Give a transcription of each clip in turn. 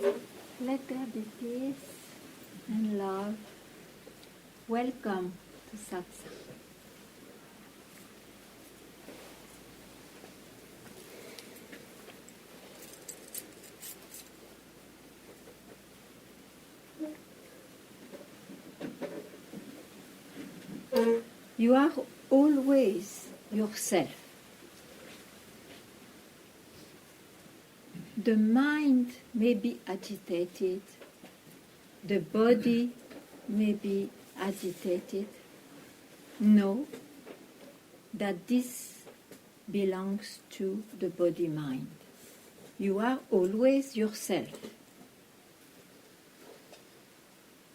Let there be peace and love. Welcome to Satsang. You are always yourself. The mind may be agitated, the body may be agitated. Know that this belongs to the body-mind. You are always yourself.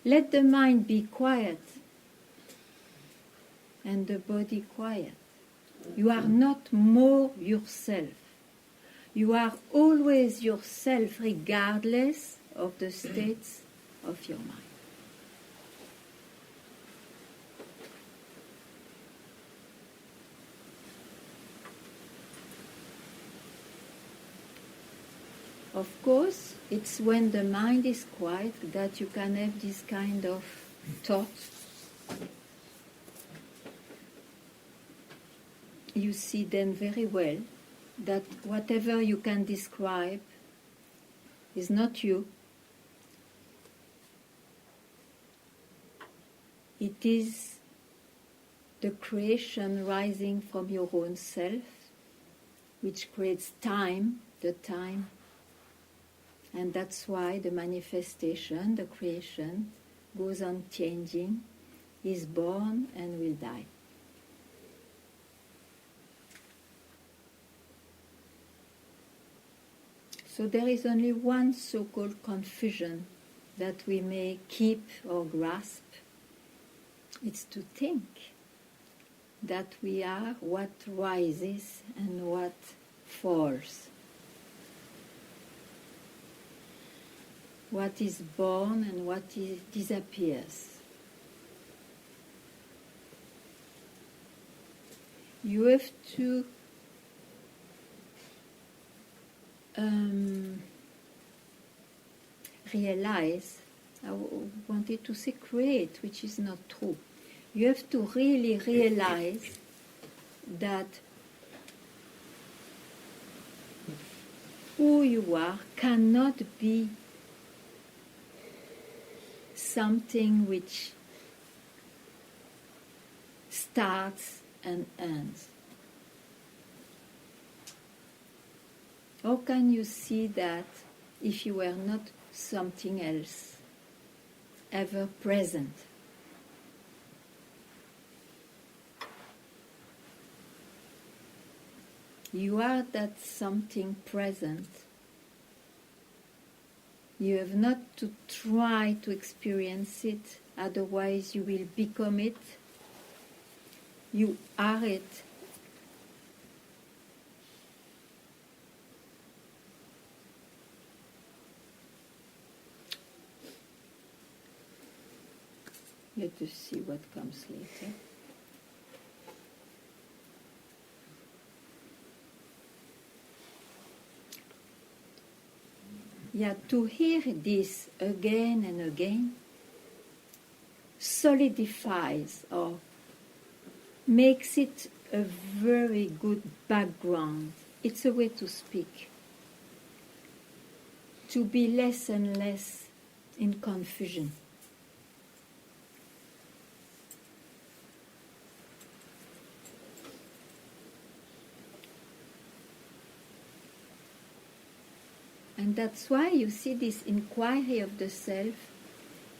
Let the mind be quiet and the body quiet. You are not more yourself. You are always yourself regardless of the states of your mind. Of course, it's when the mind is quiet that you can have this kind of thoughts. You see then very well that whatever you can describe is not you. It is the creation rising from your own self, which creates time, the time. And that's why the manifestation, the creation, goes on changing, is born and will die. So there is only one so-called confusion that we may keep or grasp. It's to think that we are what rises and what falls. What is born and what disappears. You have to realize, I wanted to say create, which is not true. You have to really realize that who you are cannot be something which starts and ends. How can you see that if you were not something else, ever present? You are that something present. You have not to try to experience it, otherwise you will become it. You are it. Let us see what comes later. Yeah, to hear this again and again solidifies or makes it a very good background. It's a way to speak. To be less and less in confusion. And that's why you see this inquiry of the self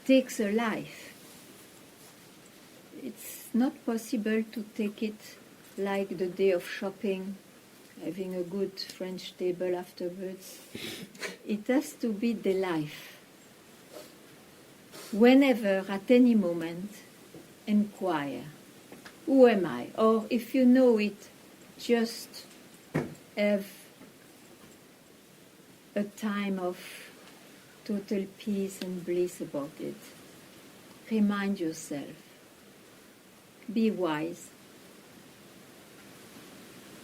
takes a life. It's not possible to take it like the day of shopping, having a good French table afterwards. It has to be the life. Whenever, at any moment, inquire, who am I? Or if you know it, just have a time of total peace and bliss about it. Remind yourself. Be wise.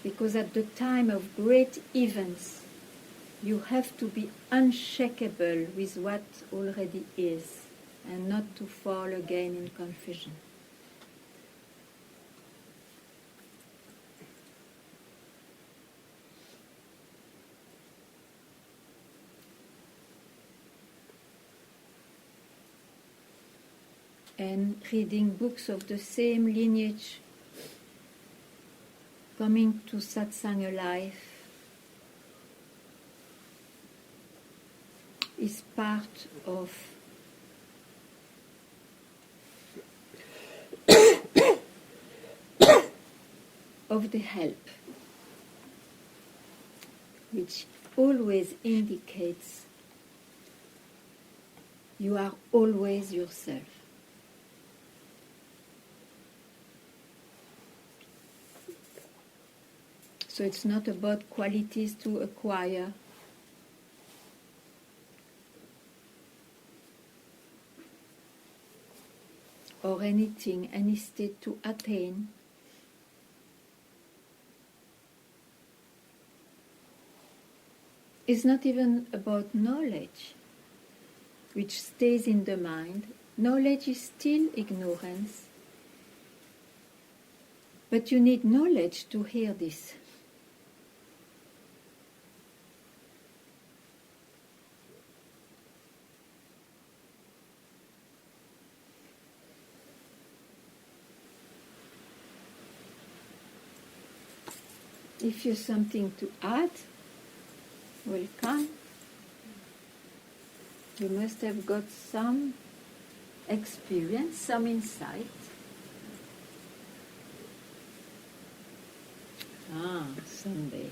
Because at the time of great events, You have to be unshakable with what already is and not to fall again in confusion. And reading books of the same lineage, coming to satsang alive, is part of the help, which always indicates you are always yourself. So it's not about qualities to acquire, or anything, any state to attain. It's not even about knowledge, which stays in the mind. Knowledge is still ignorance. But you need knowledge to hear this. If you have something to add, welcome. You must have got some experience, some insight. Sunday.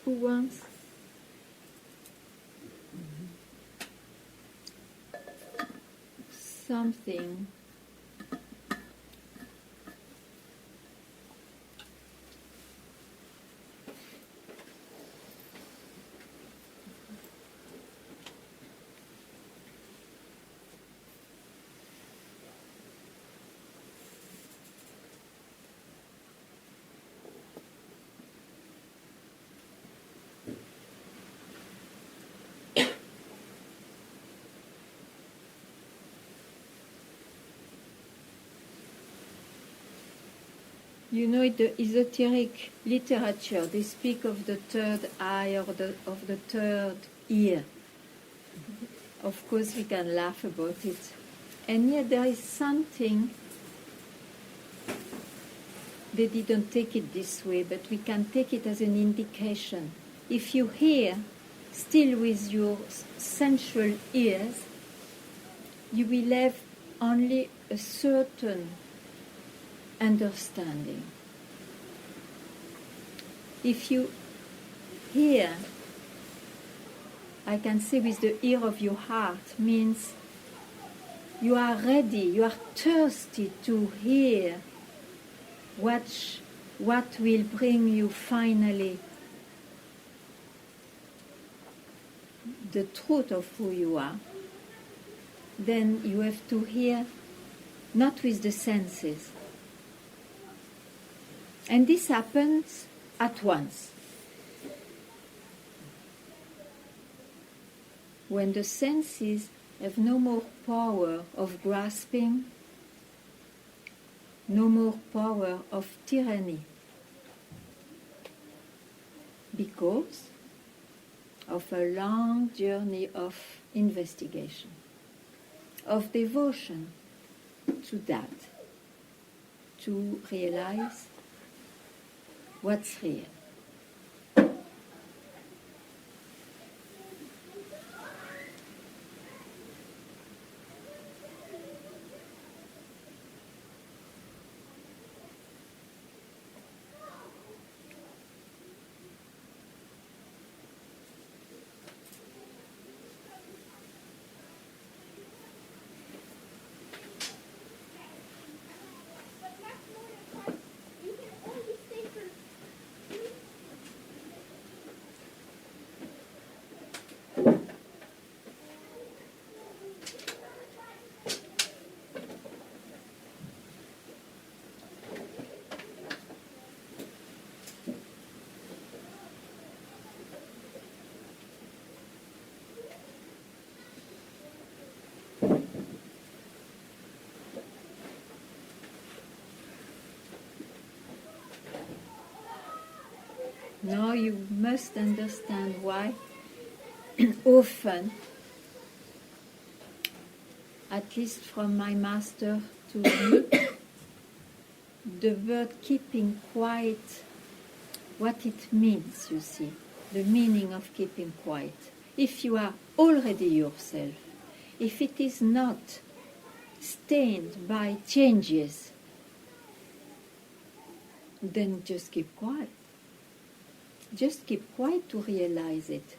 Who wants? Something. You know, in the esoteric literature, they speak of the third eye or of the third ear. Of course, we can laugh about it. And yet there is something, they didn't take it this way, but we can take it as an indication. If you hear, still with your sensual ears, you will have only a certain understanding. If you hear, I can say with the ear of your heart, means you are ready, you are thirsty to hear what will bring you finally the truth of who you are. Then you have to hear not with the senses. And this happens at once. When the senses have no more power of grasping, no more power of tyranny, because of a long journey of investigation, of devotion to that, to realize what's real. Now you must understand why often, at least from my master to me, the word keeping quiet, what it means, you see, the meaning of keeping quiet. If you are already yourself, if it is not stained by changes, then just keep quiet. Just keep quiet to realize it.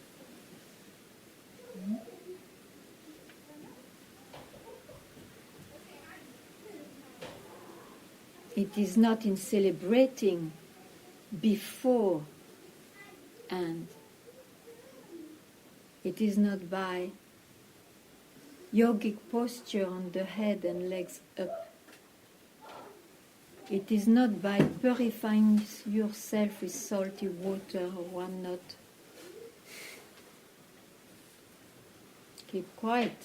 It is not in celebrating before and it is not by yogic posture on the head and legs up. It is not by purifying yourself with salty water or whatnot. Keep quiet.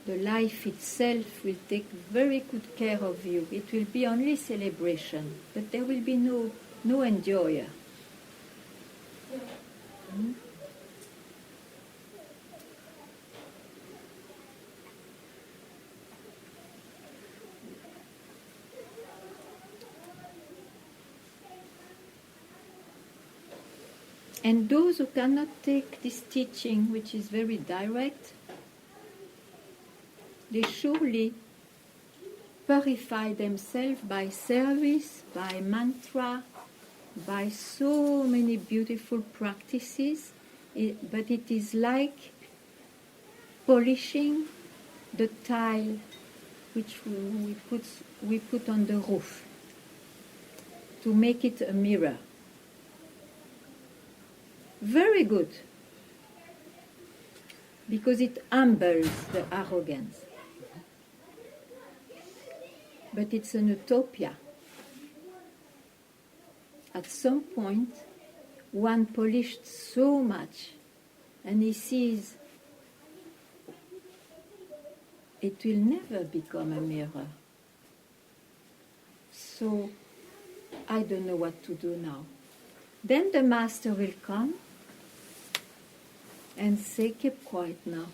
The life itself will take very good care of you. It will be only celebration, but there will be no enjoyer. And those who cannot take this teaching, which is very direct, they surely purify themselves by service, by mantra, by so many beautiful practices. But it is like polishing the tile which we put on the roof to make it a mirror. Very good, because it humbles the arrogance. But it's an utopia. At some point, one polished so much, and he sees it will never become a mirror. So, I don't know what to do now. Then the master will come and say, keep quiet now.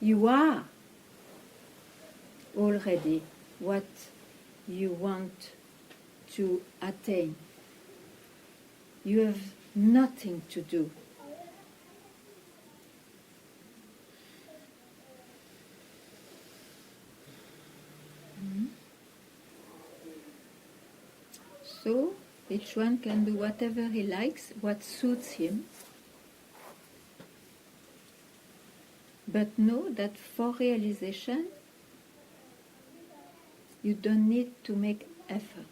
You are already what you want to attain. You have nothing to do. So each one can do whatever he likes, what suits him. But know that for realization, you don't need to make effort.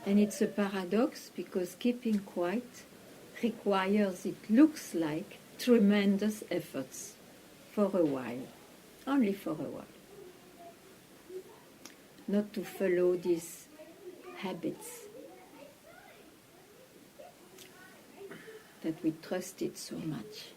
And it's a paradox because keeping quiet requires, it looks like, tremendous efforts for a while, only for a while. Not to follow these habits that we trusted so much.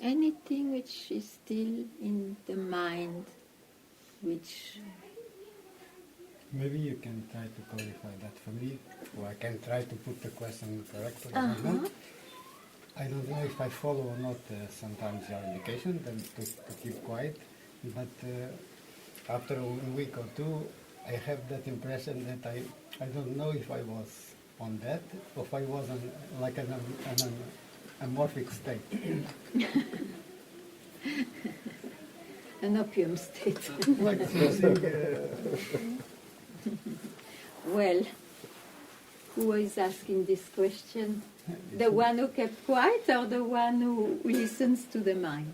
Anything which is still in the mind, which... Maybe you can try to clarify that for me, or I can try to put the question correctly. I don't know if I follow or not sometimes your indication to keep quiet, but after a week or two, I have that impression that I don't know if I was on that, or if I was like an amorphic state. An opium state. Like using, Well, who is asking this question? The one who kept quiet or the one who listens to the mind?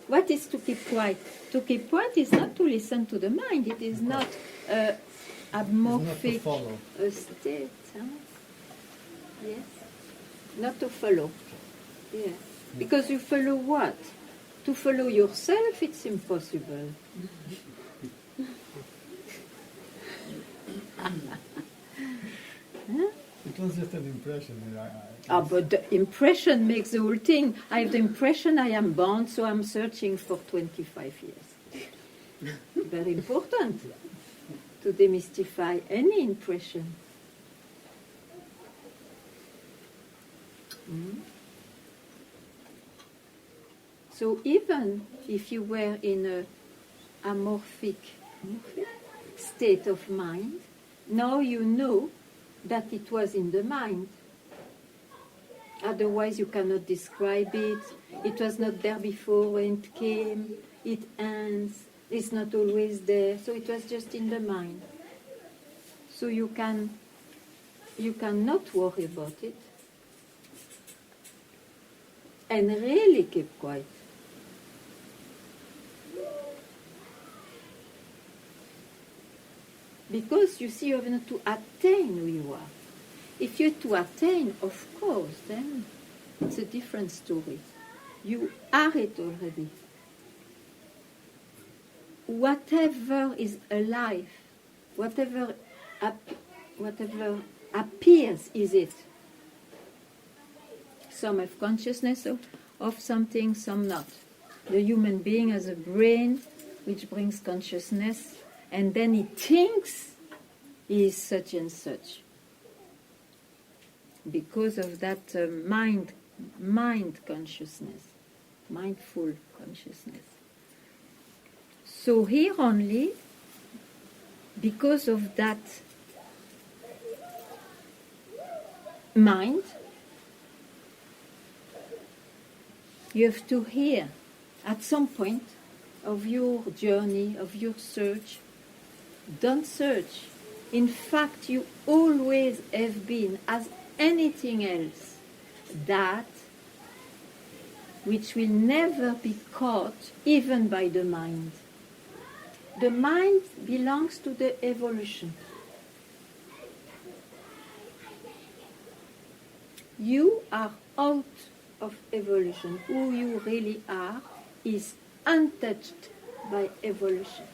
What is to keep quiet? To keep quiet is not to listen to the mind. It is not amorphic follow. state. Huh? Yes. Not to follow. Yes. Because you follow what? To follow yourself, it's impossible. Huh? It was just an impression. But the impression makes the whole thing. I have the impression I am bound, so I'm searching for 25 years. Very important to demystify any impression. So even if you were in a amorphic state of mind, now you know that it was in the mind. Otherwise you cannot describe it. It was not there before when it came. It ends. It's not always there. So it was just in the mind. So you cannot worry about it. And really keep quiet. Because you see, you have not to attain who you are. If you're to attain, of course, then it's a different story. You are it already. Whatever is alive, whatever appears is it. Some have consciousness of something, some not. The human being has a brain which brings consciousness, and then he thinks he is such and such. Because of that mind consciousness, mindful consciousness. So here only, because of that mind, you have to hear at some point of your journey, of your search. Don't search. In fact, you always have been, as anything else, that which will never be caught even by the mind. The mind belongs to the evolution. You are out of evolution. Who you really are is untouched by evolution.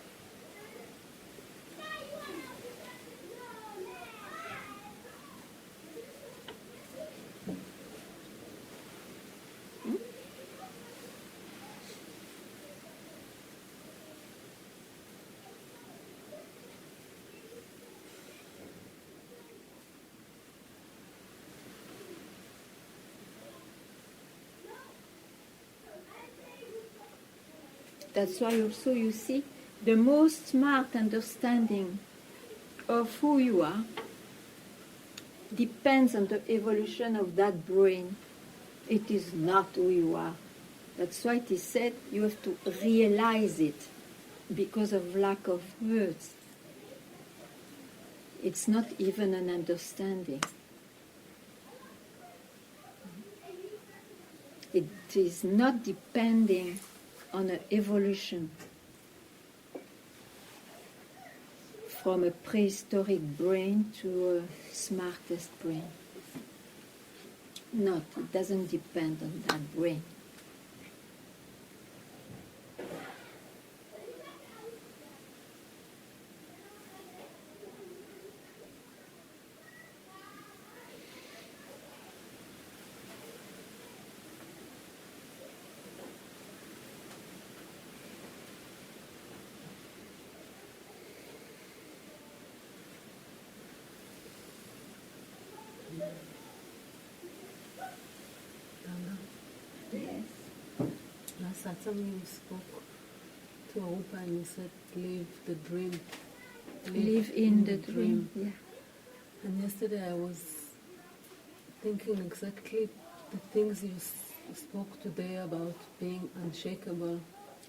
That's why also you see the most smart understanding of who you are depends on the evolution of that brain. It is not who you are. That's why it is said you have to realize it because of lack of words. It's not even an understanding. It is not depending on an evolution from a prehistoric brain to a smartest brain. Not, it doesn't depend on that brain. Yes. Last satsang you spoke to Arupa and you said, live the dream. Live in the dream. Yeah. And yesterday I was thinking exactly the things you spoke today about being unshakable,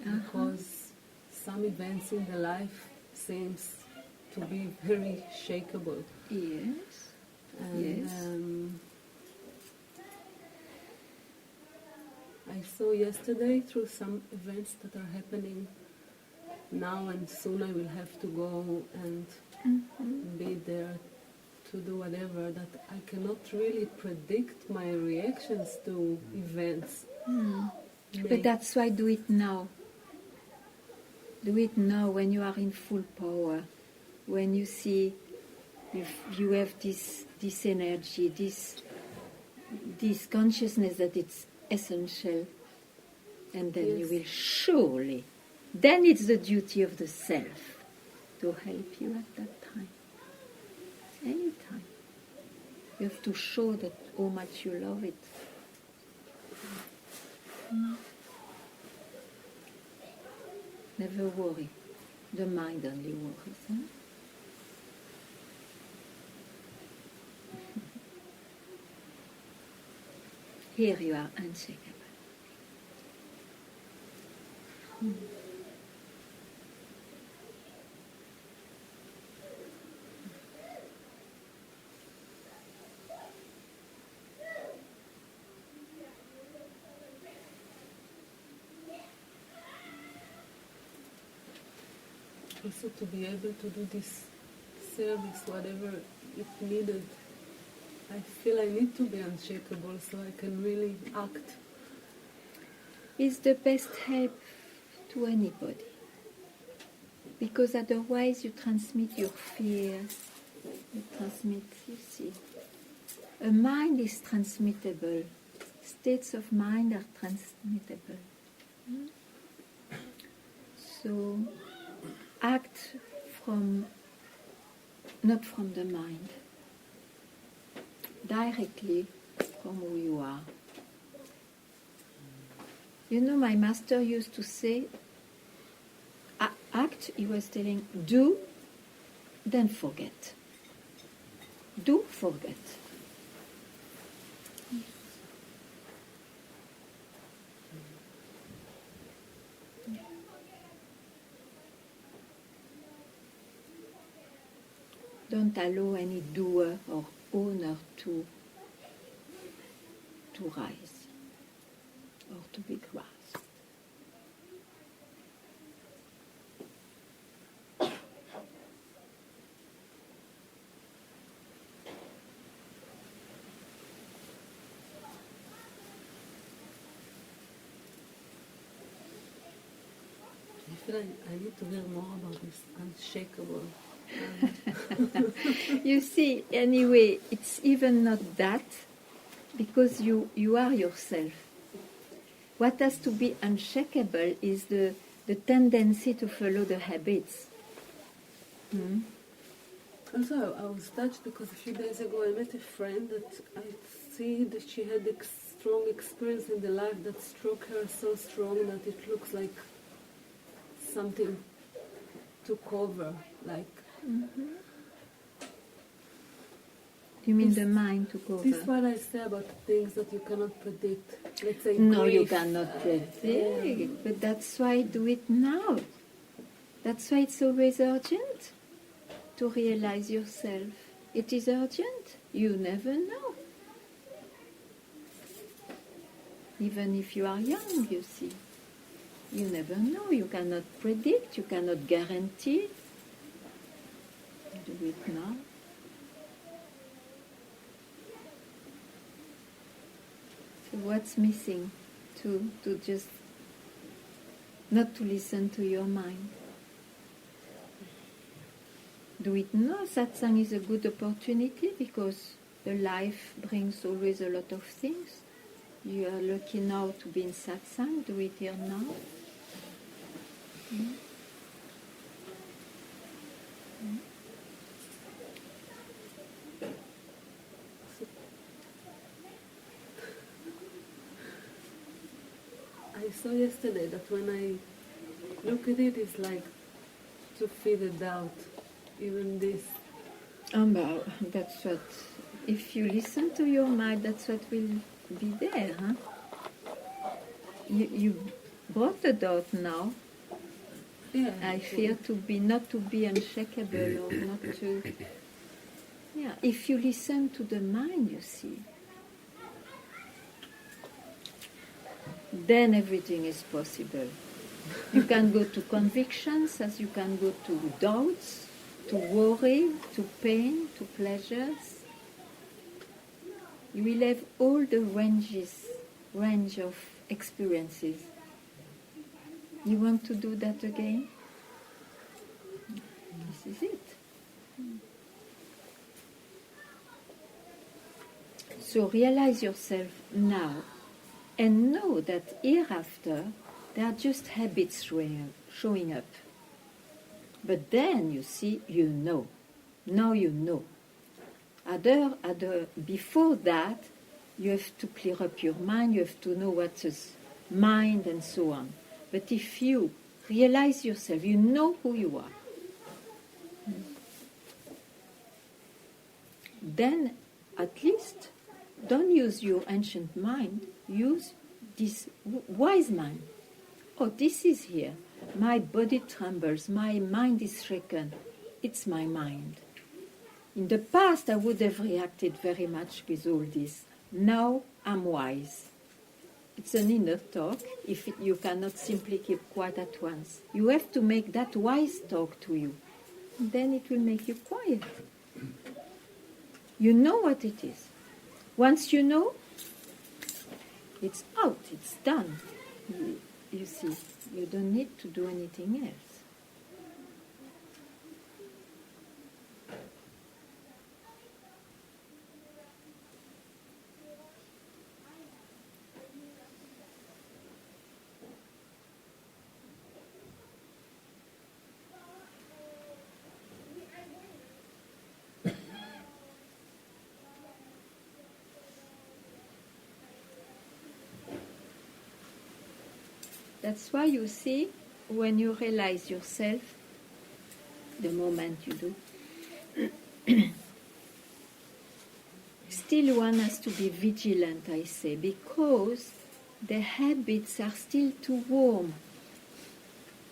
because some events in the life seems to be very shakeable. Yes. And Yes. I saw yesterday through some events that are happening now, and soon I will have to go and be there to do whatever, that I cannot really predict my reactions to events. But that's why do it now. Do it now when you are in full power, when you see you have this energy, this consciousness that it's essential, and then you Yes. will surely. Then it's the duty of the self to help you at that time. Anytime. You have to show that how much you love it. Never worry. The mind only worries. Huh? Here you are unshakable. Also to be able to do this service, whatever it needed. I feel I need to be unshakable so I can really act. Is the best help to anybody. Because otherwise you transmit your fears. You transmit, you see. A mind is transmittable. States of mind are transmittable. So act not from the mind, directly from who you are. You know, my master used to say, act, he was telling, do, then forget. Do, forget. Don't allow any doer or owner to rise or to be grasped. I feel I need to hear more about this unshakable. You see, anyway, it's even not that, because you are yourself. What has to be unshakable is the tendency to follow the habits. Also, I was touched because a few days ago I met a friend that I see that she had a strong experience in the life that struck her so strong that it looks like something took over, like... You mean This- the mind to go This is over? what I say about things that you cannot predict. Let's say No, you grief. cannot predict, but that's why do it now. That's why it's always urgent to realize yourself. It is urgent. You never know. Even if you are young, you see. You never know. You cannot predict. You cannot guarantee. Do it now. So what's missing? To just not to listen to your mind. Do it now. Satsang is a good opportunity because the life brings always a lot of things. You are lucky now to be in satsang. Do it here now. I saw yesterday that when I look at it, it's like to feed a doubt. Even this. That's what. If you listen to your mind, that's what will be there. Huh? You brought the doubt now. Yeah. I fear to be not to be unshakable or not to. Yeah, if you listen to the mind, you see, then everything is possible. You can go to convictions as you can go to doubts, to worry, to pain, to pleasures. You will have all the range of experiences. You want to do that again? This is it. So realize yourself now and know that hereafter they are just habits showing up. But then you see, you know. Now you know. Before that, you have to clear up your mind, you have to know what is mind and so on. But if you realize yourself, you know who you are, then at least don't use your ancient mind, use this wise mind. Oh, this is here. My body trembles, my mind is shaken. It's my mind. In the past, I would have reacted very much with all this. Now, I'm wise. It's an inner talk if you cannot simply keep quiet at once. You have to make that wise talk to you. Then it will make you quiet. You know what it is. Once you know, it's out, it's done. You see, you don't need to do anything else. That's why you see, when you realize yourself, the moment you do, still one has to be vigilant, I say, because the habits are still too warm.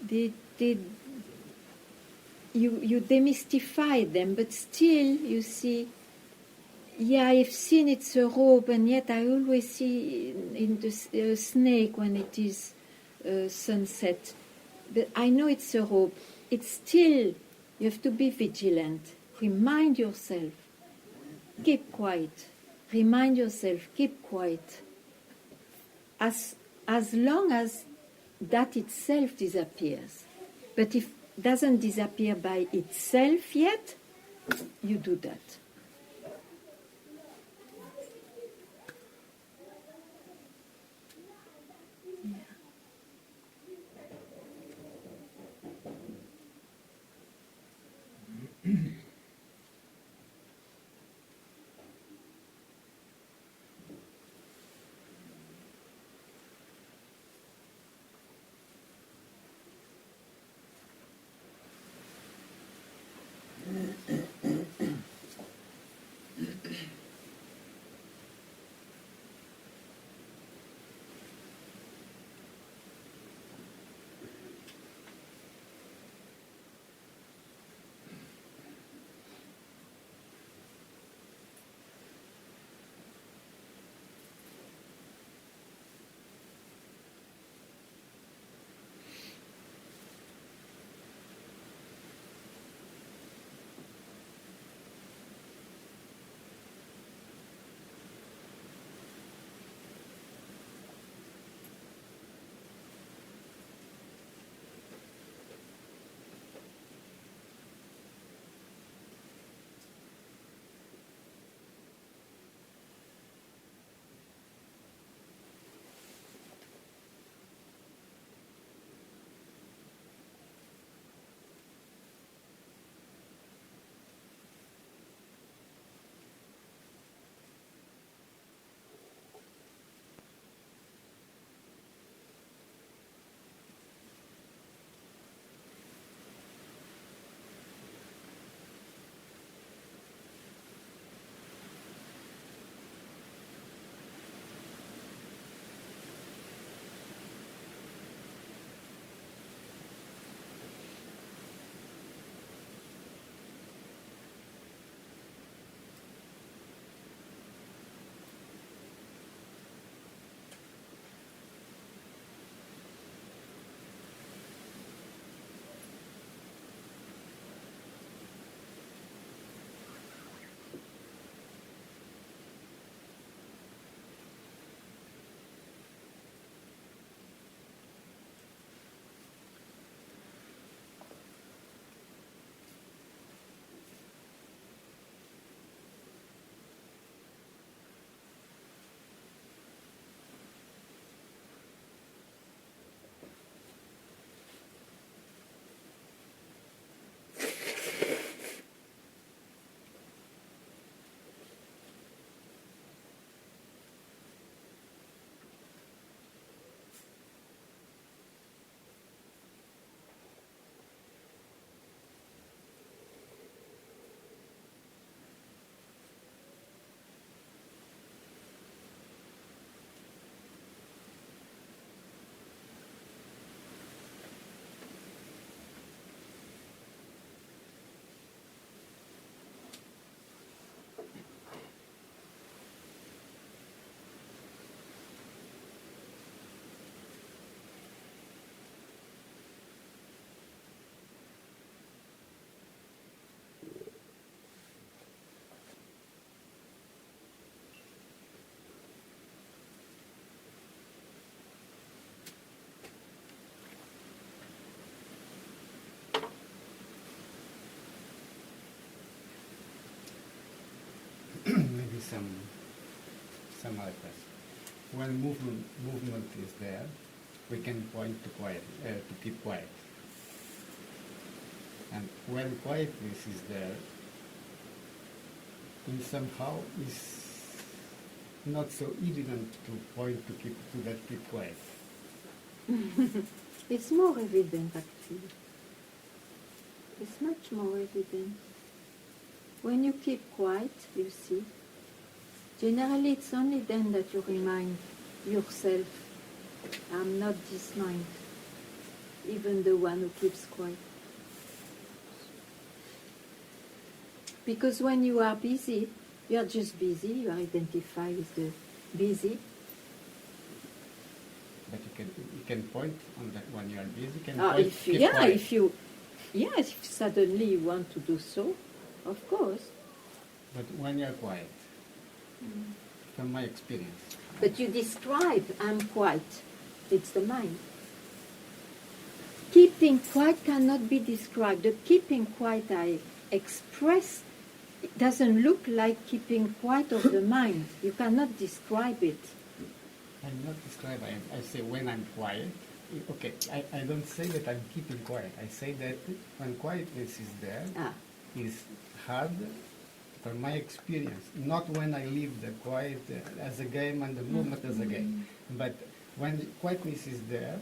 You demystify them, but still, you see, yeah, I've seen it's a rope, and yet I always see in the snake when it is sunset. But I know it's a rope. It's still, you have to be vigilant. Remind yourself, keep quiet. Remind yourself, keep quiet. As long as that itself disappears. But if it doesn't disappear by itself yet, you do that. some other question. When movement is there, we can point to to keep quiet. And when quietness is there, it somehow is not so evident to point to that keep quiet. It's more evident actually. It's much more evident. When you keep quiet, you see, generally it's only then that you remind yourself, I'm not this mind, even the one who keeps quiet. Because when you are busy, you are just busy, you are identified with the busy. But you can point on that when you are busy. You can point, keep quiet. If suddenly you want to do so, of course. But when you are quiet, from my experience. But you describe, I'm quiet. It's the mind. Keeping quiet cannot be described. The keeping quiet I express, it doesn't look like keeping quiet of the mind. You cannot describe it. I'm not describing. I say when I'm quiet. Okay, I don't say that I'm keeping quiet. I say that when quietness is there, it's hard from my experience. Not when I leave the quiet as a game and the movement as a game. But when quietness is there,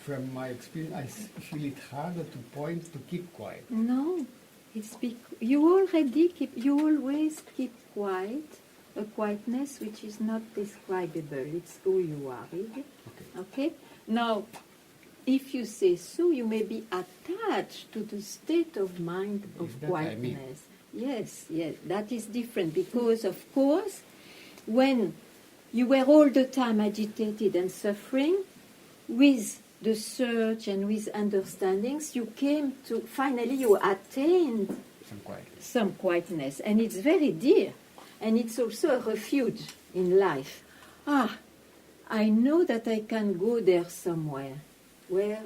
from my experience, I feel it harder to point to keep quiet. No, it's you always keep quiet, a quietness which is not describable. It's who you are, really. Okay? Now, if you say so, you may be attached to the state of mind of quietness. Yes, that is different because, of course, when you were all the time agitated and suffering, with the search and with understandings, you came to, finally you attained some quietness. And it's very dear. And it's also a refuge in life. I know that I can go there somewhere where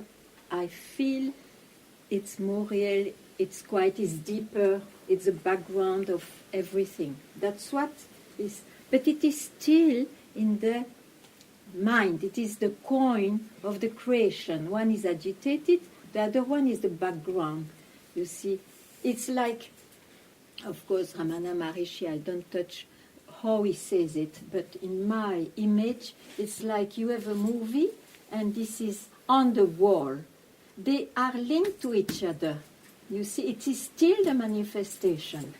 I feel it's more real, it's quiet, it's deeper, it's the background of everything. That's what is. But it is still in the mind. It is the coin of the creation. One is agitated, the other one is the background. You see, it's like, of course, Ramana Maharishi, I don't touch how he says it, but in my image, it's like you have a movie and this is on the wall. They are linked to each other. You see, it is still the manifestation.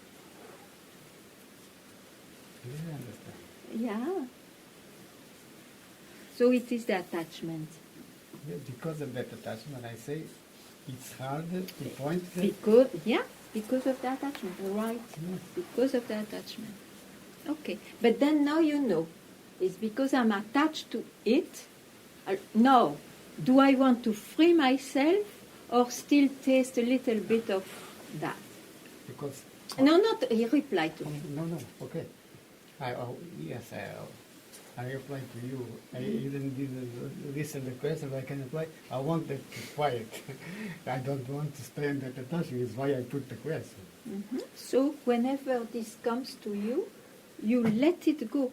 Yeah. So it is the attachment. Yeah, because of that attachment, I say it's harder to point. Because of the attachment, right? Yes. Because of the attachment. Okay, but then now you know. It's because I'm attached to it. Now, do I want to free myself or still taste a little bit of that? Because... No, not, he replied to me. No, okay. Yes, I replied to you. I even didn't listen to the question, but I can reply. I want that quiet. I don't want to stay in that attachment. Is why I put the question. Mm-hmm. So whenever this comes to you, you let it go.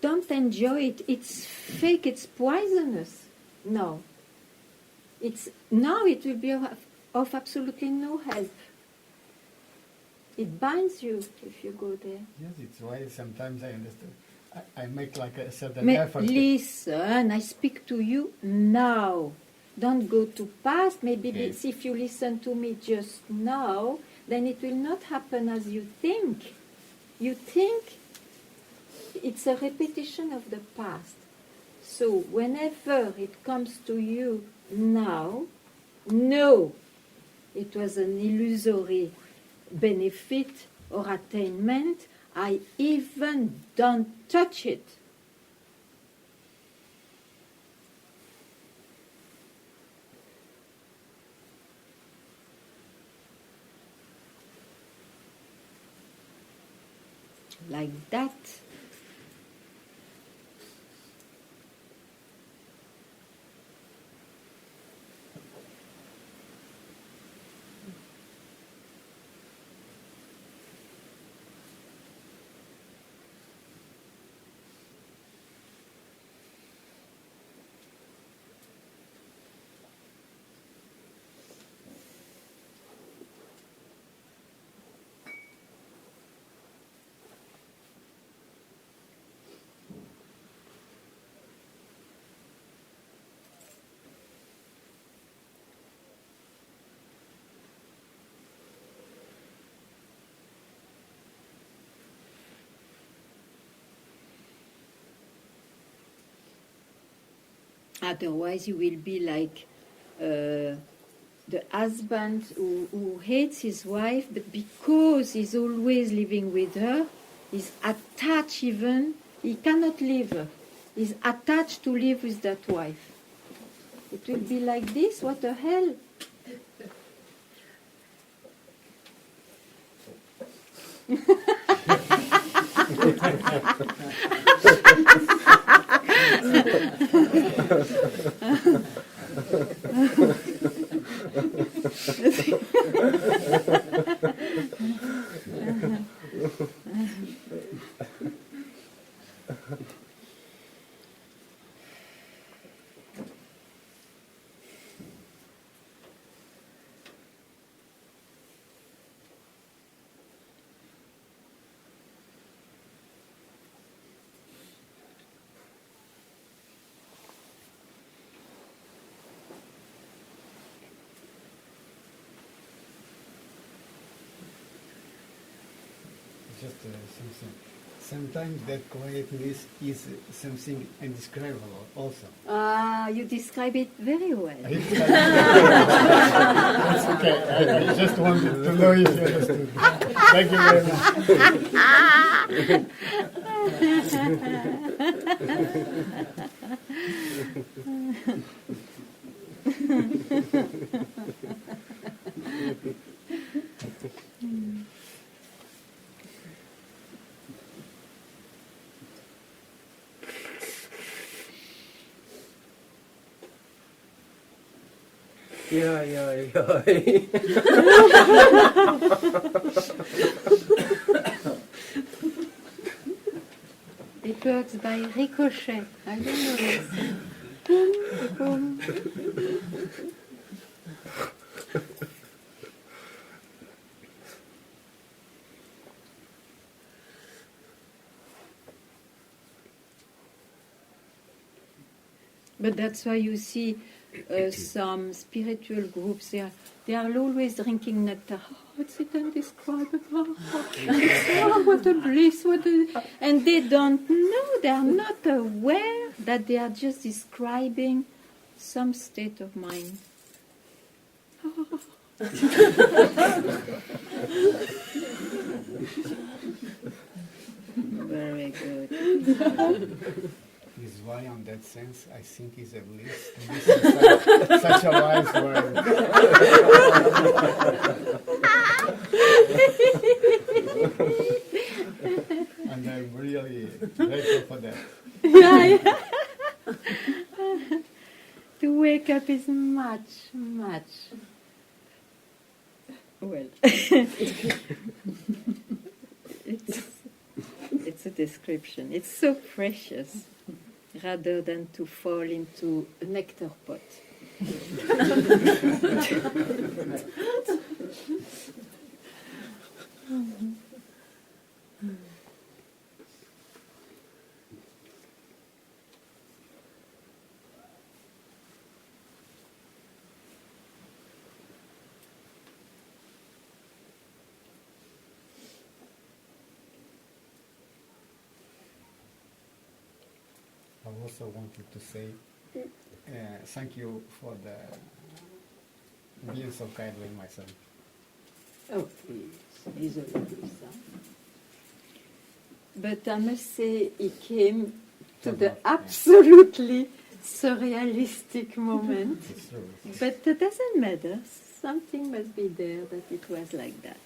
Don't enjoy it. It's fake. It's poisonous. No. It will be of absolutely no help. It binds you if you go there. Yes, it's why sometimes I understand. I make like a certain effort. Listen, I speak to you now. Don't go to past. Maybe if you listen to me just now, then it will not happen as you think. You think it's a repetition of the past. So whenever it comes to you now, know it was an illusory benefit or attainment. I even don't touch it. Like that. Otherwise, you will be like the husband who hates his wife, but because he's always living with her, he's attached even, he cannot leave her. He's attached to live with that wife. It will be like this, what the hell? Just something. Sometimes that quietness is something indescribable also. You describe it very well. That's okay. I just wanted to know if you understood. Thank you very Yeah. It works by ricochet. I don't know this. Boom, boom. But that's why you see some spiritual groups, they are always drinking nectar. Oh, it's indescribable. Oh, what a bliss. And they don't know, they are not aware that they are just describing some state of mind. Oh. Very good. Is why, on that sense, I think is a bliss to be such a wise world. And I'm really grateful for that. Yeah. To wake up is much. Well, it's a description. It's so precious, rather than to fall into a nectar pot. I also wanted to say thank you for being so kind with my son. Oh, he's a lovely son. But I must say, he came to the absolutely surrealistic moment. It's true. But it doesn't matter. Something must be there that it was like that.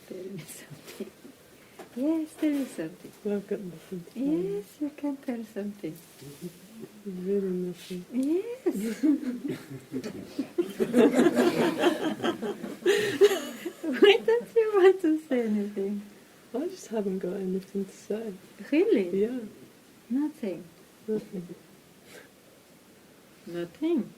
Tell me something. Yes, tell me something. I've got nothing to say. Yes, you can tell something. Really nothing. Yes. Why don't you want to say anything? I just haven't got anything to say. Really? Yeah, Nothing. nothing. Nothing.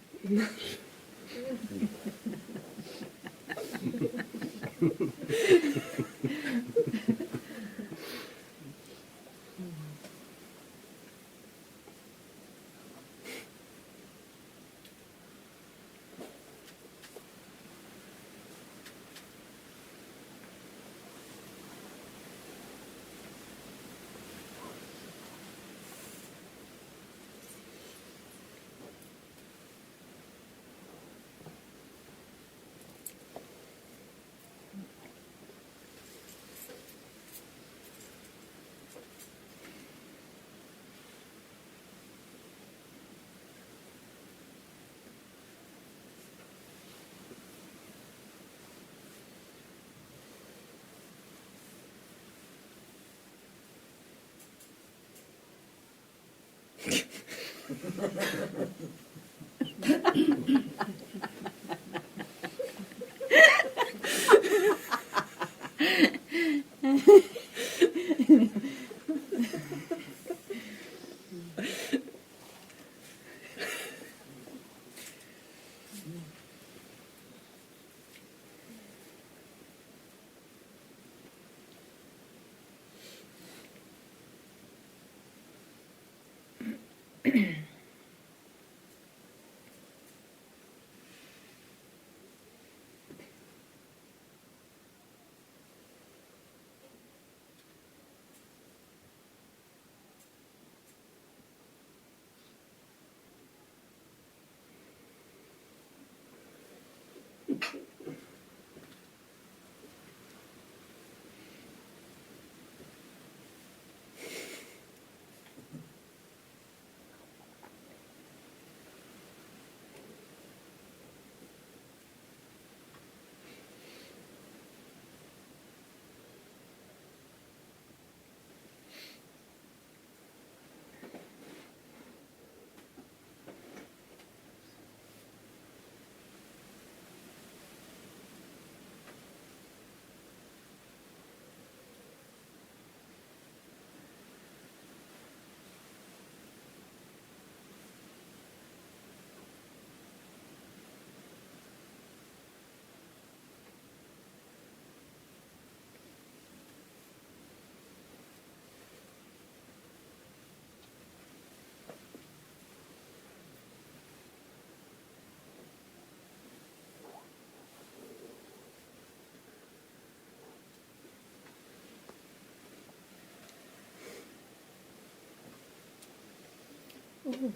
Oh.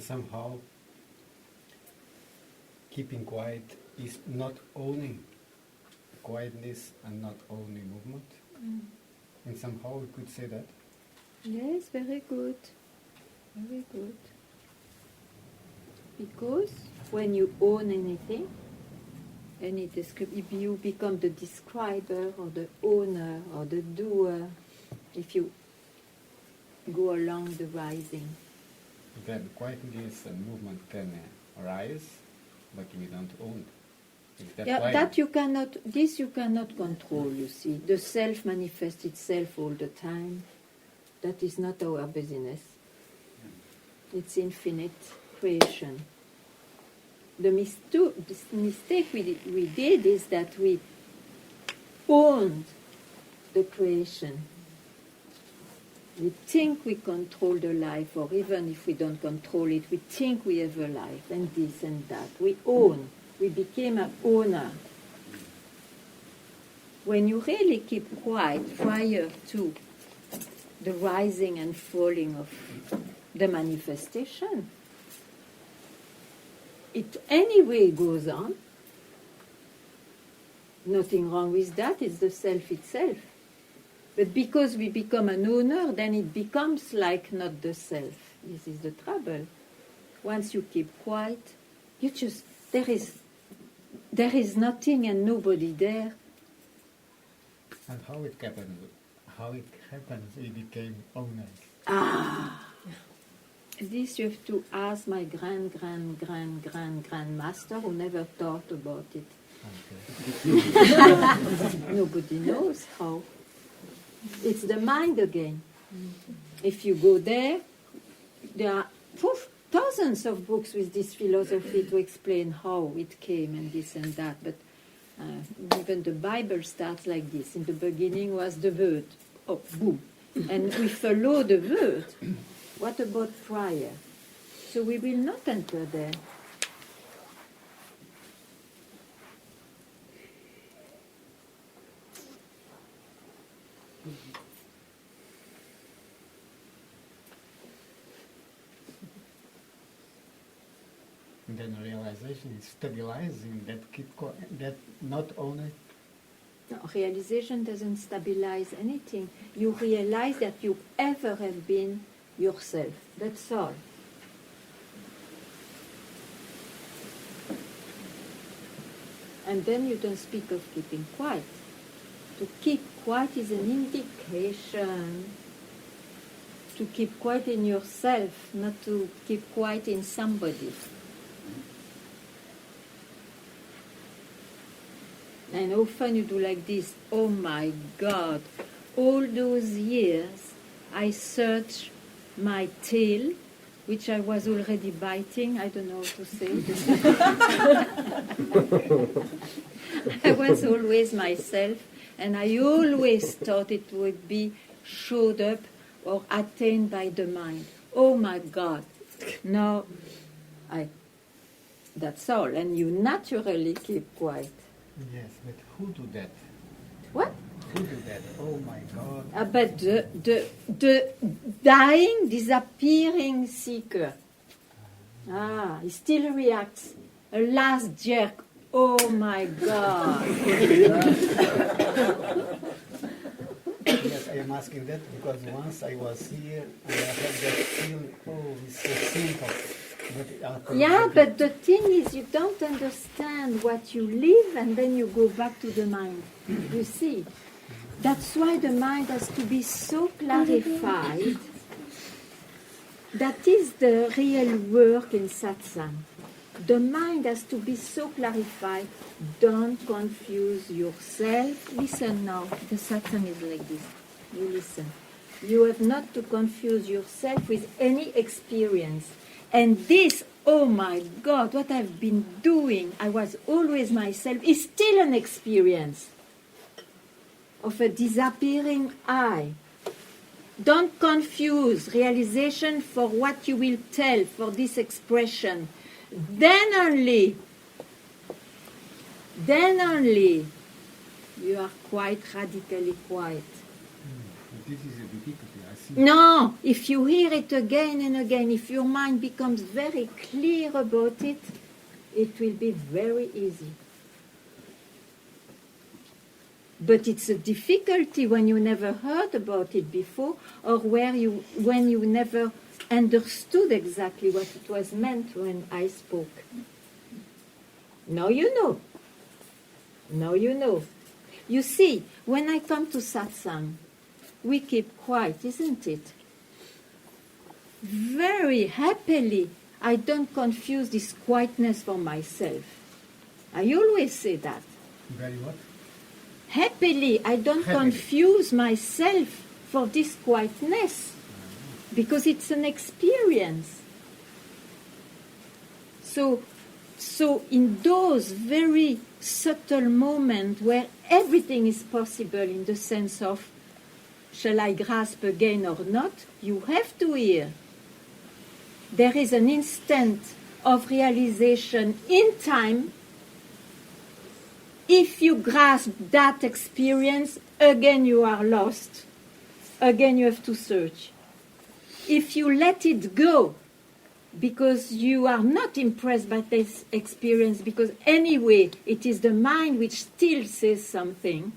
And somehow keeping quiet is not only quietness and not only movement. And somehow we could say that. Yes, very good. Very good. Because when you own anything, if you become the describer or the owner or the doer, if you go along the rising. Then quietness and movement can arise, but we don't own it. Is that quiet? That you cannot, this you cannot control, you see. The self manifests itself all the time. That is not our business. It's infinite creation. The mistake we did is that we owned the creation. We think we control the life, or even if we don't control it, we think we have a life, and this and that. We own. We became an owner. When you really keep quiet prior to the rising and falling of the manifestation, it anyway goes on. Nothing wrong with that, it's the self itself. But because we become an owner, then it becomes like not the self. This is the trouble. Once you keep quiet, you just, there is nothing and nobody there. And how it happens, we became owners. This you have to ask my grandmaster who never thought about it. Okay. Nobody knows how. It's the mind again. If you go there are thousands of books with this philosophy to explain how it came and this and that. But even the Bible starts like this. In the beginning was the word. Oh, boom. And we follow the word. What about prior? So we will not enter there. And then realization is stabilizing that not only. No, realization doesn't stabilize anything. You realize that you ever have been yourself. That's all. And then you don't speak of keeping quiet. To keep quiet is an indication. To keep quiet in yourself, not to keep quiet in somebody. And often you do like this, oh my God, all those years I searched my tail, which I was already biting, I don't know how to say it. I was always myself, and I always thought it would be showed up or attained by the mind. Oh my God, no, that's all, and you naturally keep quiet. Yes, but who do that? What? Who do that? Oh my God. But the dying, disappearing seeker. He still reacts. A last jerk. Oh my God. Yes, I am asking that because once I was here and I had that feeling, oh, it's so simple. But the thing is, you don't understand what you live, and then you go back to the mind. You see, that's why the mind has to be so clarified. That is the real work in satsang. The mind has to be so clarified. Don't confuse yourself. Listen now. The satsang is like this. You listen. You have not to confuse yourself with any experience. And this, oh my God, what I've been doing, I was always myself, is still an experience of a disappearing I. Don't confuse realization for what you will tell for this expression. Then only, you are quite radically quiet. This is a difficulty. I see. No, if you hear it again and again, if your mind becomes very clear about it, it will be very easy. But it's a difficulty when you never heard about it before, or when you never understood exactly what it was meant when I spoke. Now you know. Now you know. You see, when I come to satsang, we keep quiet, isn't it? Very happily, I don't confuse this quietness for myself. I always say that. Very what? Happily, I don't Happily. confuse myself for this quietness, because it's an experience. So in those very subtle moments where everything is possible in the sense of, shall I grasp again or not, you have to hear. There is an instant of realization in time. If you grasp that experience, again you are lost. Again you have to search. If you let it go, because you are not impressed by this experience, because anyway it is the mind which still says something,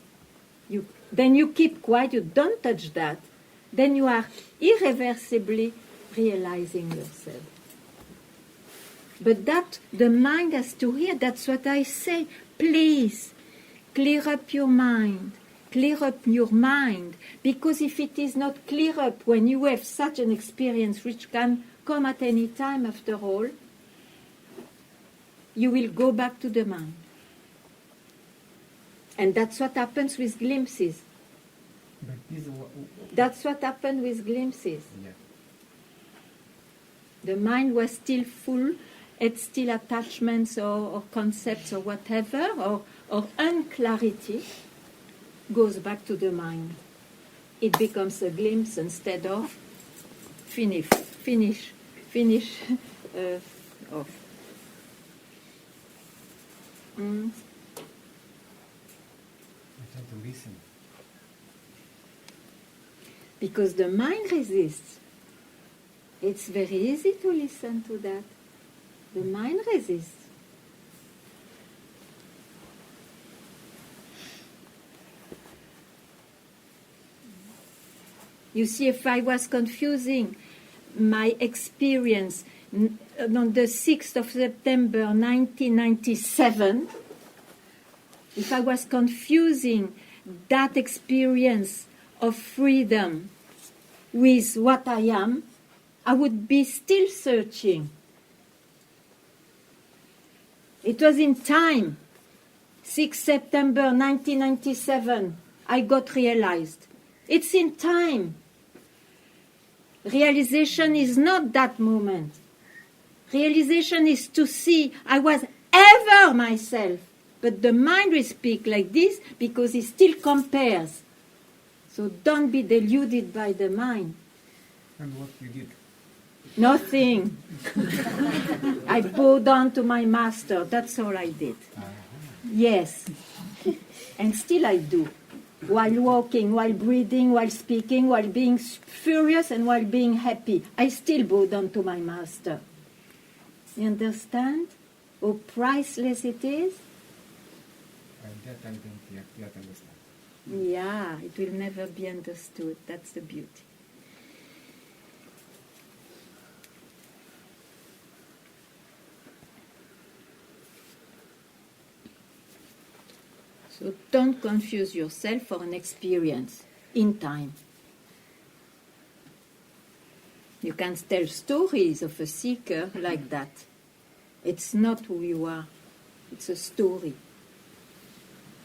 then you keep quiet, you don't touch that, then you are irreversibly realizing yourself. But that the mind has to hear. That's what I say. Please, clear up your mind. Clear up your mind. Because if it is not clear up when you have such an experience, which can come at any time after all, you will go back to the mind. And that's what happens with glimpses. But this That's what happened with glimpses. yeah. The mind was still full, had still attachments or concepts or whatever, or unclarity, goes back to the mind. It becomes a glimpse instead of finish off. I have to listen. Because the mind resists. It's very easy to listen to that. The mind resists. You see, if I was confusing my experience on the 6th of September 1997, if I was confusing that experience of freedom with what I am, I would be still searching. It was in time, 6 September 1997, I got realized. It's in time. Realization is not that moment. Realization is to see I was ever myself. But the mind will speak like this because it still compares. So don't be deluded by the mind. And what you did? Nothing. I bowed down to my master. That's all I did. Yes. And still I do. While walking, while breathing, while speaking, while being furious and while being happy, I still bow down to my master. You understand? How priceless it is? That I don't yet understand. Yeah, it will never be understood. That's the beauty. So don't confuse yourself for an experience in time. You can tell stories of a seeker like that. It's not who you are. It's a story.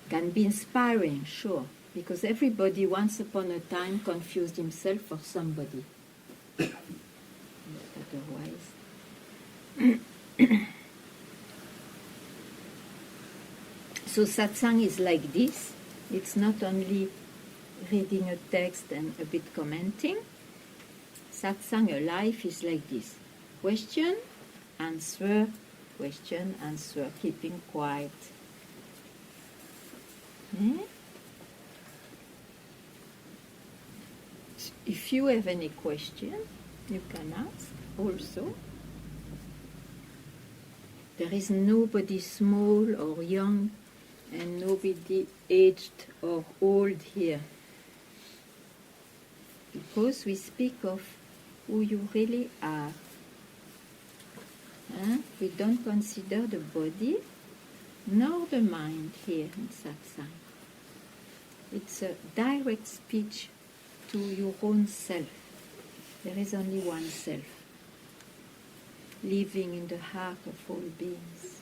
Can be inspiring, sure, because everybody once upon a time confused himself for somebody. But otherwise. So satsang is like this. It's not only reading a text and a bit commenting. Satsang, a life, is like this. Question, answer, keeping quiet. if you have any question, you can ask also. There is nobody small or young and nobody aged or old here. Because we speak of who you really are. We don't consider the body nor the mind here in satsang. It's a direct speech to your own self. There is only one self, living in the heart of all beings.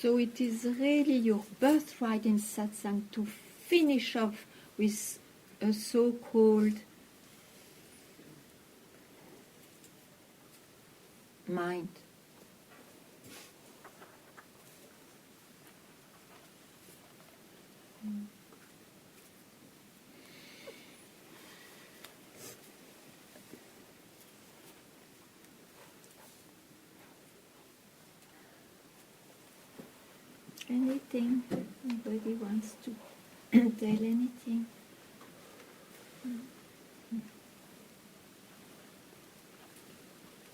So it is really your birthright in satsang to finish off with a so-called mind. Anything? Anybody wants to tell anything?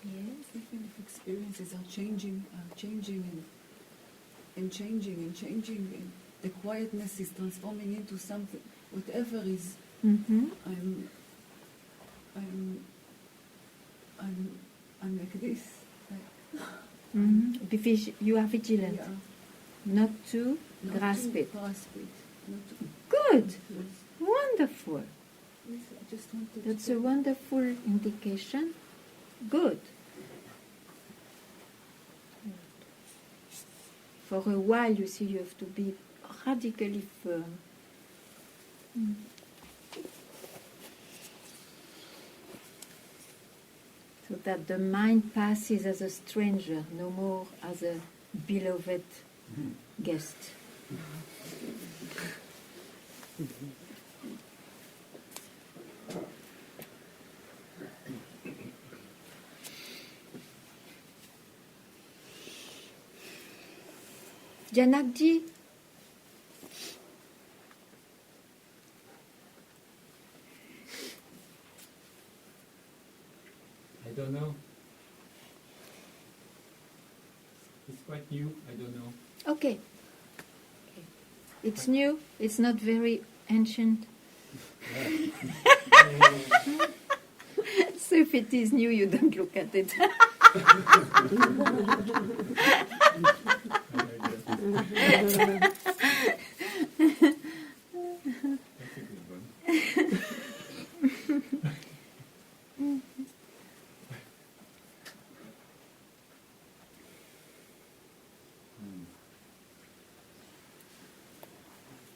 Yes. Even if experiences are changing and changing, and the quietness is transforming into something, whatever is. Mm-hmm. I'm like this. Mm-hmm. You are vigilant, Yeah. not to Not grasp to it. grasp it. Not to, Good, yes. wonderful. Yes, I just wanted That's to a wonderful indication. Good. For a while, you see, you have to be radically firm. So that the mind passes as a stranger, no more as a beloved guest. Janakji, I don't know. It's quite new. I don't know. okay. It's new, it's not very ancient. So if it is new, you don't look at it. That's a good one.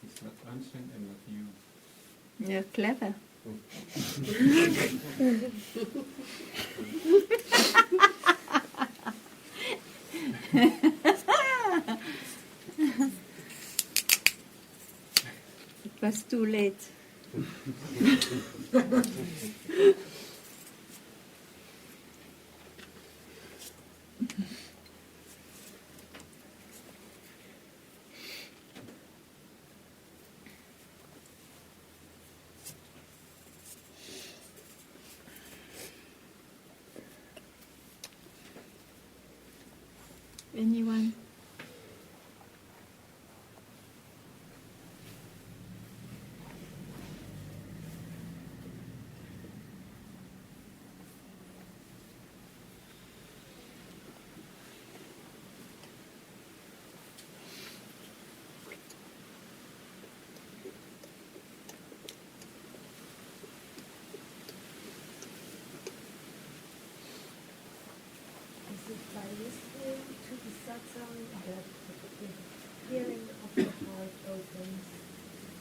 It's not ancient and not new. You're clever. It was too late. Anyone?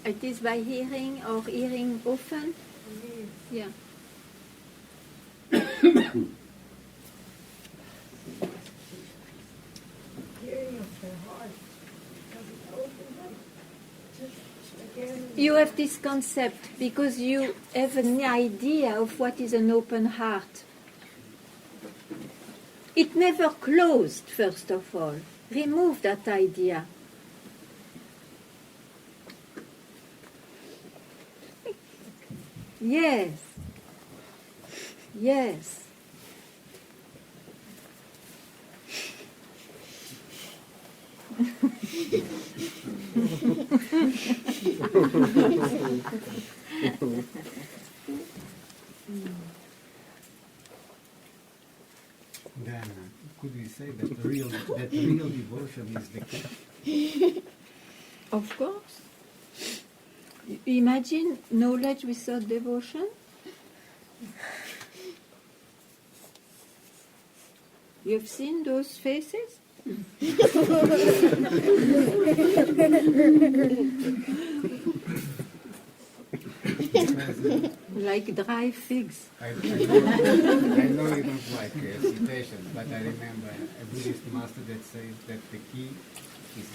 It is by hearing or hearing often? Yeah. You have this concept because you have an idea of what is an open heart. It never closed, first of all. Remove that idea. Yes. Yes. Then could we say that real devotion is the key? Of course. Imagine knowledge without devotion. You've seen those faces? Like dry figs. I know you don't like citation, but I remember a Buddhist master that says that the key is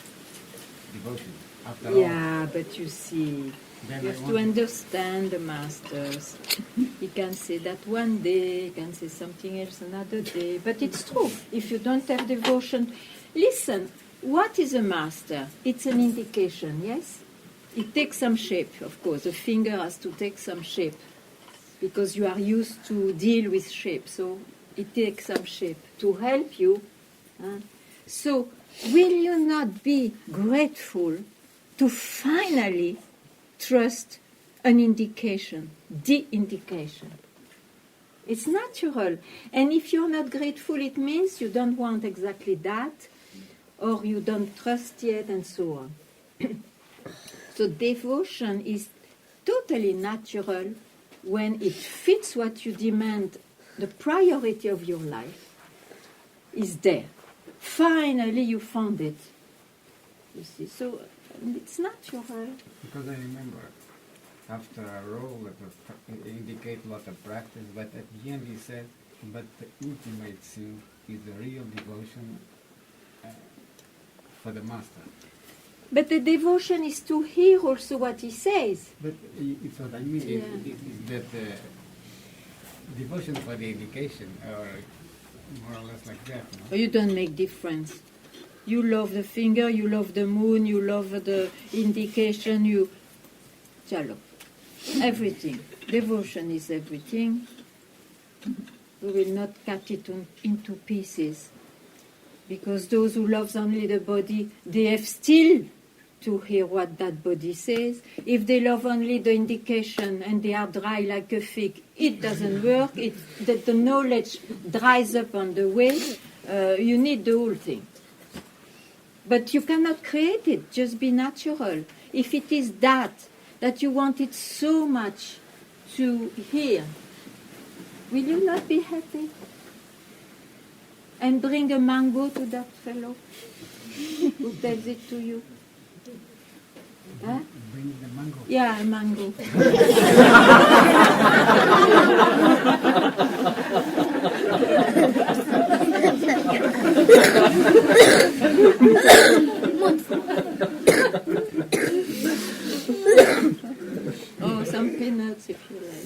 devotion. After all, Yeah, but you see, then you I have want to understand the masters. He can say that one day, he can say something else another day. But it's true. If you don't have devotion, listen, what is a master? It's an indication, yes? It takes some shape, of course. The finger has to take some shape because you are used to deal with shape. So it takes some shape to help you. So will you not be grateful to finally trust an indication, the indication? It's natural. And if you're not grateful, it means you don't want exactly that, or you don't trust yet, and so on. So devotion is totally natural when it fits what you demand. The priority of your life is there. Finally, you found it. You see, so it's natural. because I remember after a role that was indicate a lot of practice, but at the end he said, but the ultimate thing is the real devotion for the master. But the devotion is to hear also what he says. But it's what I mean, Yeah. is that devotion for the indication, or more or less like that, no? You don't make difference. You love the finger, you love the moon, you love the indication, you... Chalo. Everything. Devotion is everything. We will not cut it into pieces. Because those who love only the body, they have still to hear what that body says. If they love only the indication and they are dry like a fig, it doesn't work. The knowledge dries up on the way. You need the whole thing. But you cannot create it. Just be natural. If it is that you want it so much to hear, will you not be happy? And bring a mango to that fellow who tells it to you. Huh? Bring the mango. Yeah, a mango. Oh, some peanuts if you like.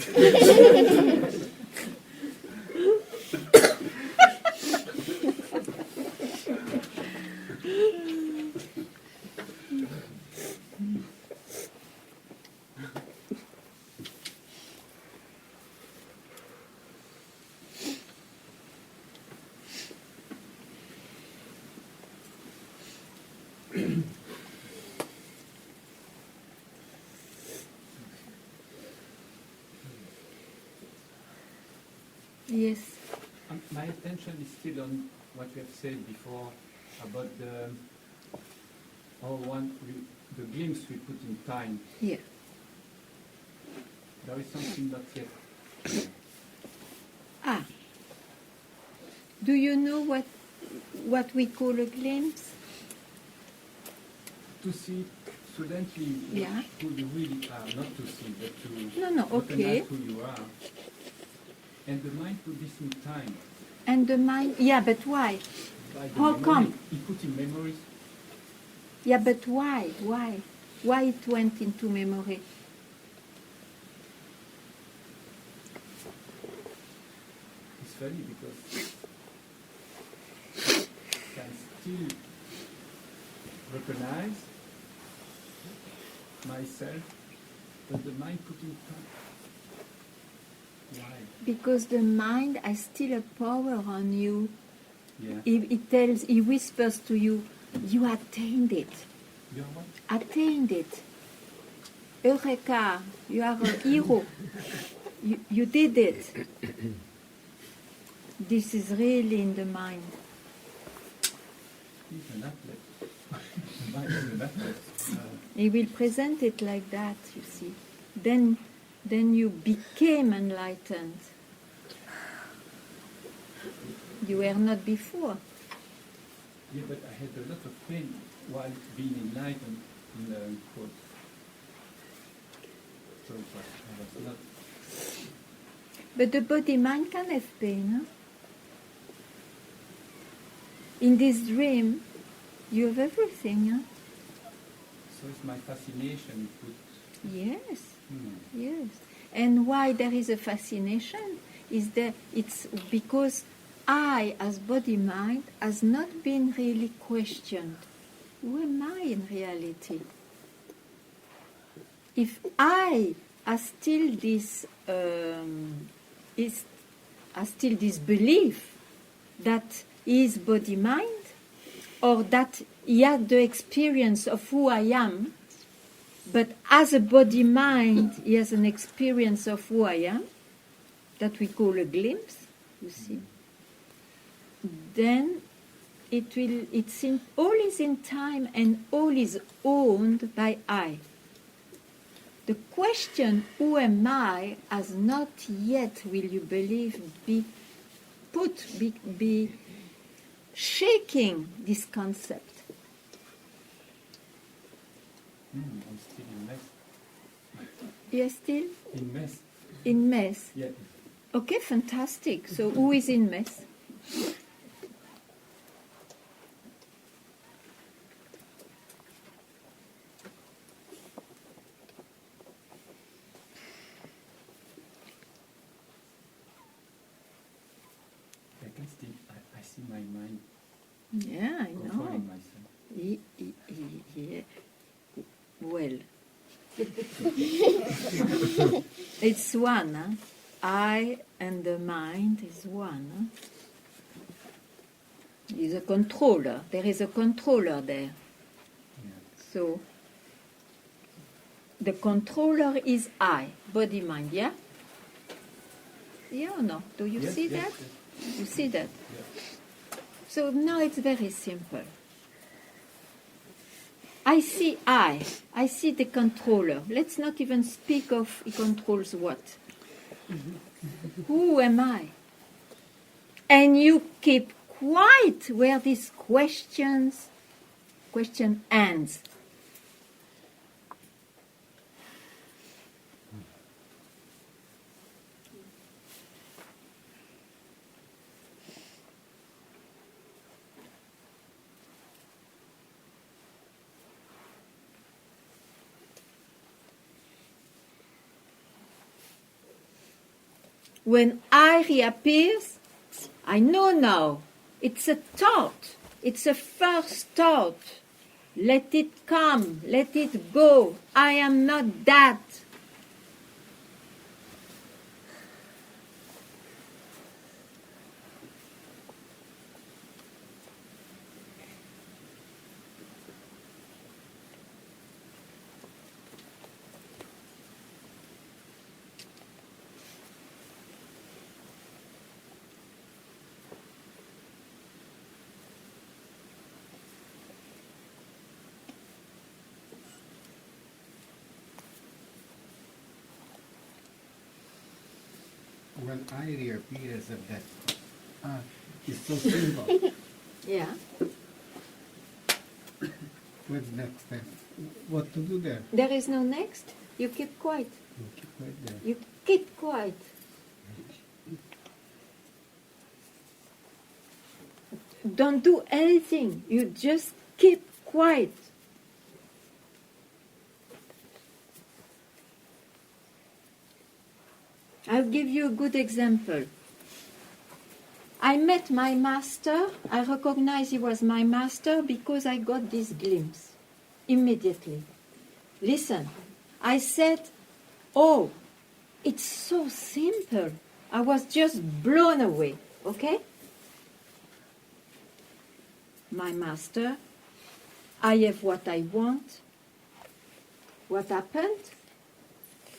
Yes. My attention is still on what you have said before about the glimpse we put in time. Yeah. There is something not yet. Ah. Do you know what we call a glimpse? To see suddenly Yeah. who you really are, not to see, but to No, okay. recognize who you are. And the mind put this in time. And the mind, yeah, but why? By the How memory. come? He put in memories. Yeah, but why? Why? Why it went into memory? It's funny because I can still recognize myself, but the mind put in time. Why? Because the mind has still a power on you. Yeah. He whispers to you, you attained it. You are what? Attained it. Eureka, you are a hero. You did it. This is really in the mind. He's an athlete. The mind is an athlete. He will present it like that, you see. Then you became enlightened. You were not before. Yeah, but I had a lot of pain while being enlightened in the quote. So I was not. But the body-mind can have pain. Huh? In this dream, you have everything. Huh? So it's my fascination put. Yes, Hmm. yes. And why there is a fascination is that it's because I, as body-mind, has not been really questioned. Who am I in reality? If I has still this belief that he is body-mind, or that he had the experience of who I am, but as a body-mind, he has an experience of who I am, that we call a glimpse, you see. Then all is in time and all is owned by I. The question, who am I, has not yet, will you believe, be shaking this concept. I'm still in mess. You're still In mess. in mess. Yeah. Okay, fantastic. So who is in mess? I can still. I see my mind Yeah, I know. controlling myself. Yeah. Well, it's one. Huh? I and the mind is one. Huh? Is a controller. There is a controller there. Yeah. So the controller is I, body, mind. Yeah. Yeah or no? Do you Yes, see yes, that? yes. You see that? Yeah. So now it's very simple. I see I see the controller. Let's not even speak of he controls what. Who am I? And you keep quiet where this question ends. When I reappears, I know now. It's a thought. It's a first thought. Let it come. Let it go. I am not that. When I reappear as a death, it's so simple. Yeah. What's next step? What to do there? There is no next. You keep quiet. You keep right there. You keep quiet. Don't do anything. You just keep quiet. I'll give you a good example. I met my master. I recognized he was my master because I got this glimpse immediately. Listen, I said, oh, it's so simple. I was just blown away, okay? My master, I have what I want. What happened?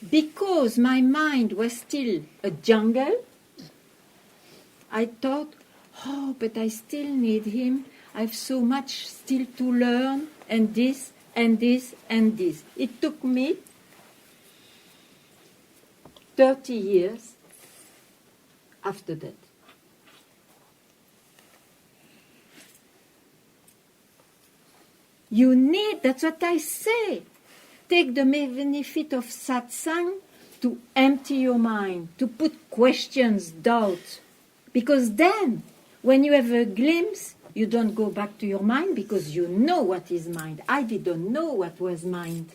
Because my mind was still a jungle, I thought, oh, but I still need him. I have so much still to learn, and this, and this, and this. It took me 30 years after that. You need, that's what I say. Take the benefit of satsang to empty your mind, to put questions, doubts. Because then, when you have a glimpse, you don't go back to your mind because you know what is mind. I didn't know what was mind.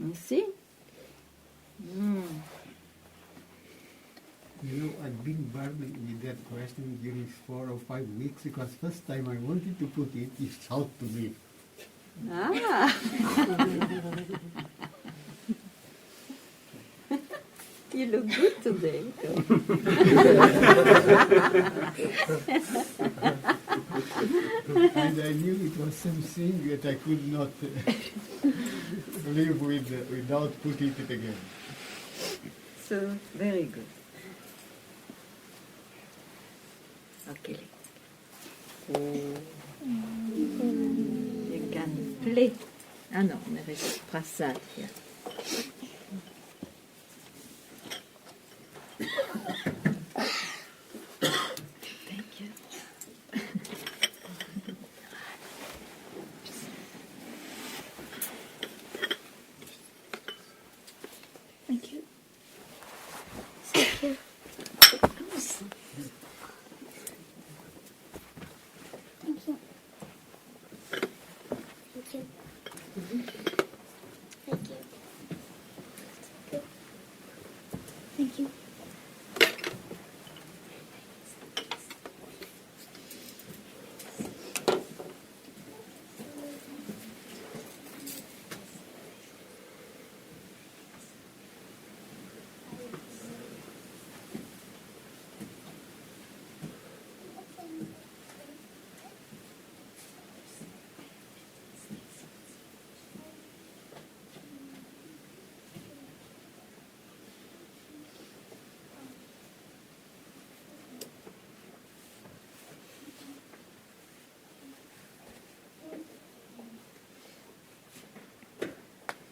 You see? You know, I've been burdened with that question during 4 or 5 weeks because first time I wanted to put it, he shouted to me. Ah! You look good today. And I knew it was something that I could not live with without putting it again. So, very good. Okay. You can play. Ah non, on est prasad here. Thank you. Thank you. Thank you. Thank you.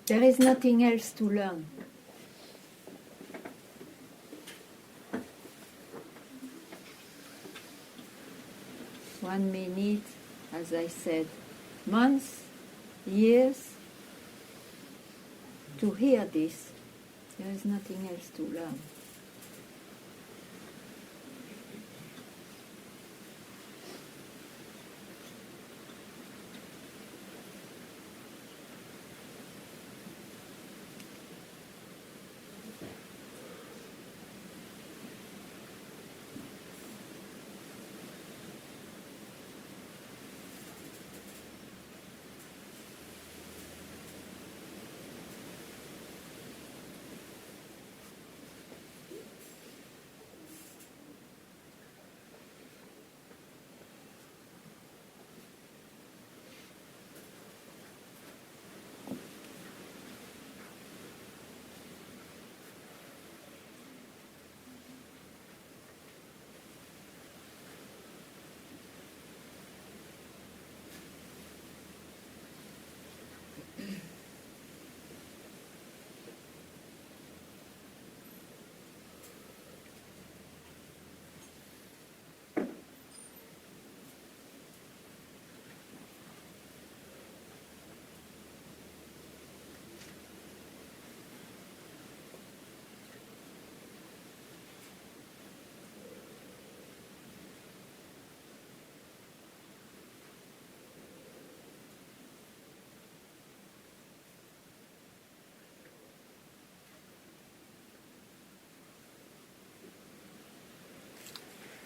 There is nothing else to learn. One minute, as I said, months, years, to hear this, there is nothing else to learn.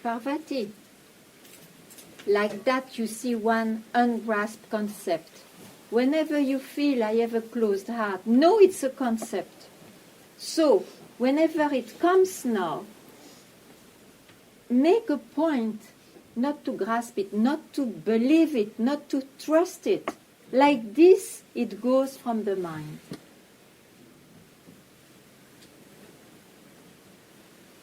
Parvati. Like that, you see one ungrasped concept. Whenever you feel I have a closed heart, know it's a concept. So, whenever it comes now, make a point not to grasp it, not to believe it, not to trust it. Like this, it goes from the mind.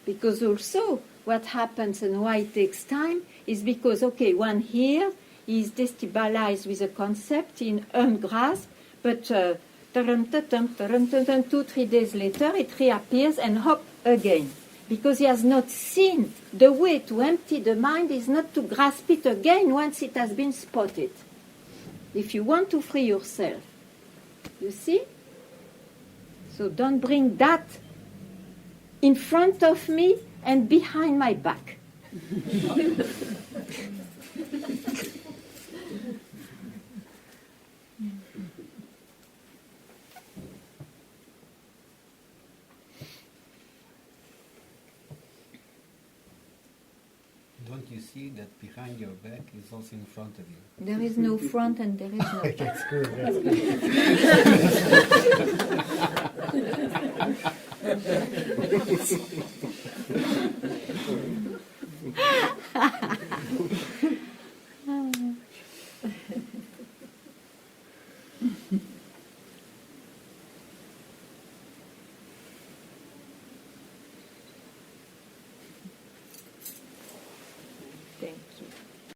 Because also, what happens and why it takes time is because, okay, one here is destabilized with a concept in ungrasp, but 2-3 days later it reappears and hop again. Because he has not seen the way to empty the mind is not to grasp it again once it has been spotted. If you want to free yourself, you see? So don't bring that in front of me and behind my back. Don't you see that behind your back is also in front of you? There is no front and there is no back. That's good, that's good.